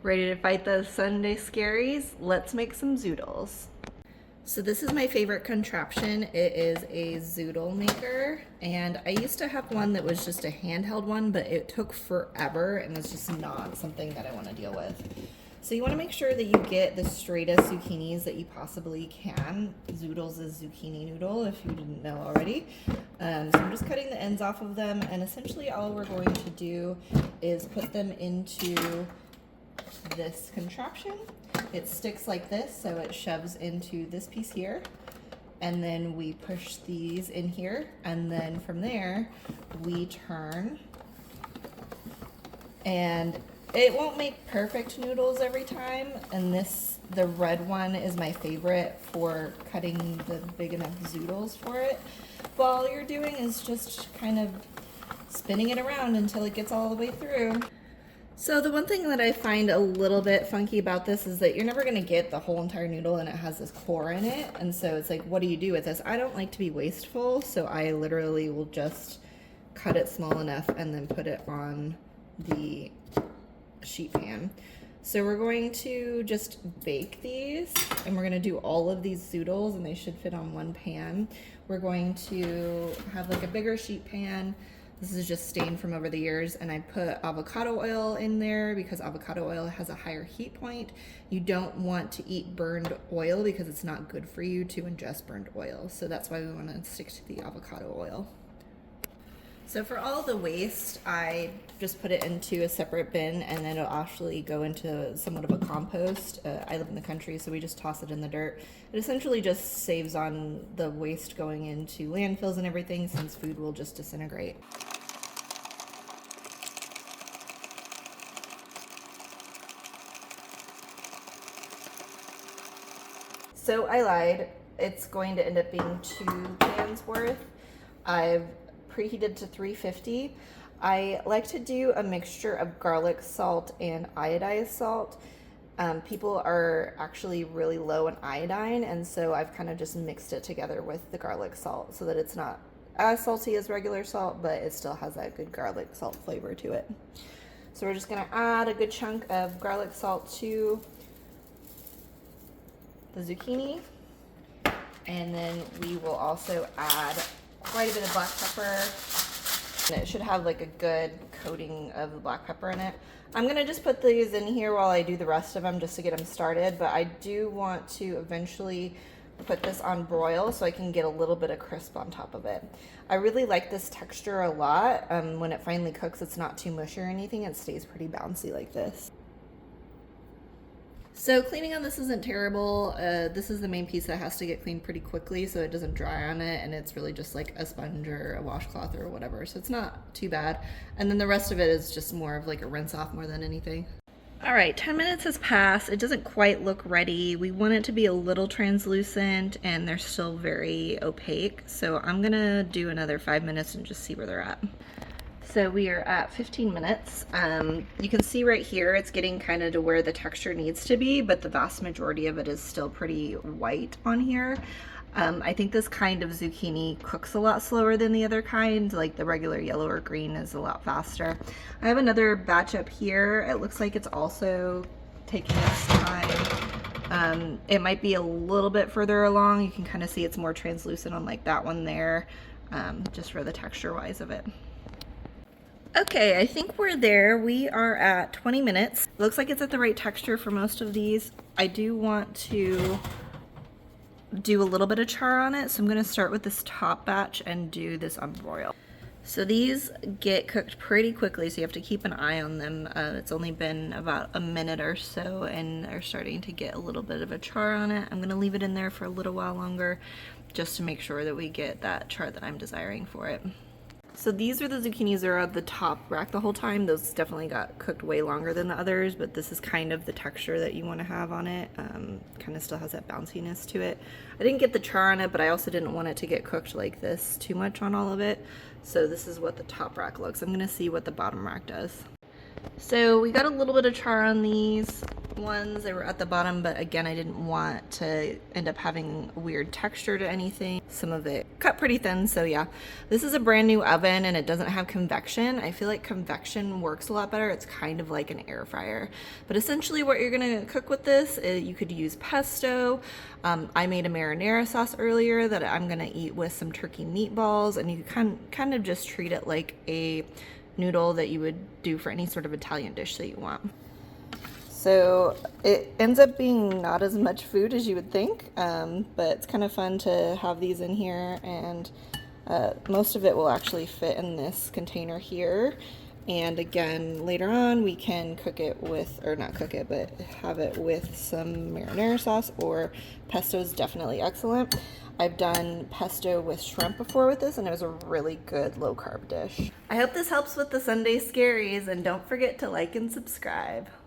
Ready to fight those Sunday scaries? Let's make some Zoodles. So this is my favorite contraption. It is a Zoodle maker, and I used to have one that was just a handheld one, but it took forever and it's just not something that I want to deal with. So you want to make sure that you get the straightest zucchinis that you possibly can. Zoodles is zucchini noodle, if you didn't know already. So I'm just cutting the ends off of them, and essentially all we're going to do is put them into this contraption. It sticks like this, so it shoves into this piece here, and then we push these in here, and then from there we turn, and it won't make perfect noodles every time, and the red one is my favorite for cutting the big enough Zoodles for it. But all you're doing is just kind of spinning it around until it gets all the way through. So the one thing that I find a little bit funky about this is that you're never going to get the whole entire noodle, and it has this core in it, and so it's like, what do you do with this? I don't like to be wasteful, so I literally will just cut it small enough and then put it on the sheet pan. So we're going to just bake these, and we're going to do all of these Zoodles, and they should fit on one pan. We're going to have like a bigger sheet pan. This is just stained from over the years, and I put avocado oil in there because avocado oil has a higher heat point. You don't want to eat burned oil because it's not good for you to ingest burned oil. So that's why we want to stick to the avocado oil. So for all the waste, I just put it into a separate bin, and then it'll actually go into somewhat of a compost. I live in the country, so we just toss it in the dirt. It essentially just saves on the waste going into landfills and everything, since food will just disintegrate. So I lied. It's going to end up being 2 pans worth. I've preheated to 350. I like to do a mixture of garlic salt and iodized salt. People are actually really low in iodine, and so I've kind of just mixed it together with the garlic salt so that it's not as salty as regular salt, but it still has that good garlic salt flavor to it. So we're just going to add a good chunk of garlic salt to the zucchini, and then we will also add quite a bit of black pepper, and it should have like a good coating of the black pepper in it. I'm gonna just put these in here while I do the rest of them just to get them started, but I do want to eventually put this on broil so I can get a little bit of crisp on top of it. I really like this texture a lot. When it finally cooks, it's not too mushy or anything. It stays pretty bouncy like this. So cleaning on this isn't terrible. This is the main piece that has to get cleaned pretty quickly so it doesn't dry on it, and it's really just like a sponge or a washcloth or whatever, so it's not too bad. And then the rest of it is just more of like a rinse off more than anything. All right, 10 minutes has passed. It doesn't quite look ready. We want it to be a little translucent, and they're still very opaque, so I'm gonna do another 5 minutes and just see where they're at. So we are at 15 minutes. You can see right here it's getting kind of to where the texture needs to be, but the vast majority of it is still pretty white on here. I think this kind of zucchini cooks a lot slower than the other kind, like the regular yellow or green is a lot faster. I have another batch up here. It looks like it's also taking its time. It might be a little bit further along. You can kind of see it's more translucent on like that one there, just for the texture wise of it. Okay, I think we're there. We are at 20 minutes. Looks like it's at the right texture for most of these. I do want to do a little bit of char on it, so I'm gonna start with this top batch and do this on broil. So these get cooked pretty quickly, so you have to keep an eye on them. It's only been about a minute or so, and they're starting to get a little bit of a char on it. I'm gonna leave it in there for a little while longer, just to make sure that we get that char that I'm desiring for it. So these are the zucchinis that are at the top rack the whole time. Those definitely got cooked way longer than the others, but this is kind of the texture that you want to have on it. Kind of still has that bounciness to it. I didn't get the char on it, but I also didn't want it to get cooked like this too much on all of it. So this is what the top rack looks. I'm going to see what the bottom rack does. So we got a little bit of char on these. ones. They were at the bottom, but again, I didn't want to end up having a weird texture to anything. Some of it cut pretty thin, so yeah. This is a brand new oven and it doesn't have convection. I feel like convection works a lot better. It's kind of like an air fryer. But essentially what you're gonna cook with this is you could use pesto. I made a marinara sauce earlier that I'm gonna eat with some turkey meatballs, and you can kind of just treat it like a noodle that you would do for any sort of Italian dish that you want. So it ends up being not as much food as you would think, but it's kind of fun to have these in here, and most of it will actually fit in this container here. And again, later on we can cook it with, or not cook it, but have it with some marinara sauce, or pesto is definitely excellent. I've done pesto with shrimp before with this, and it was a really good low carb dish. I hope this helps with the Sunday scaries, and don't forget to like and subscribe.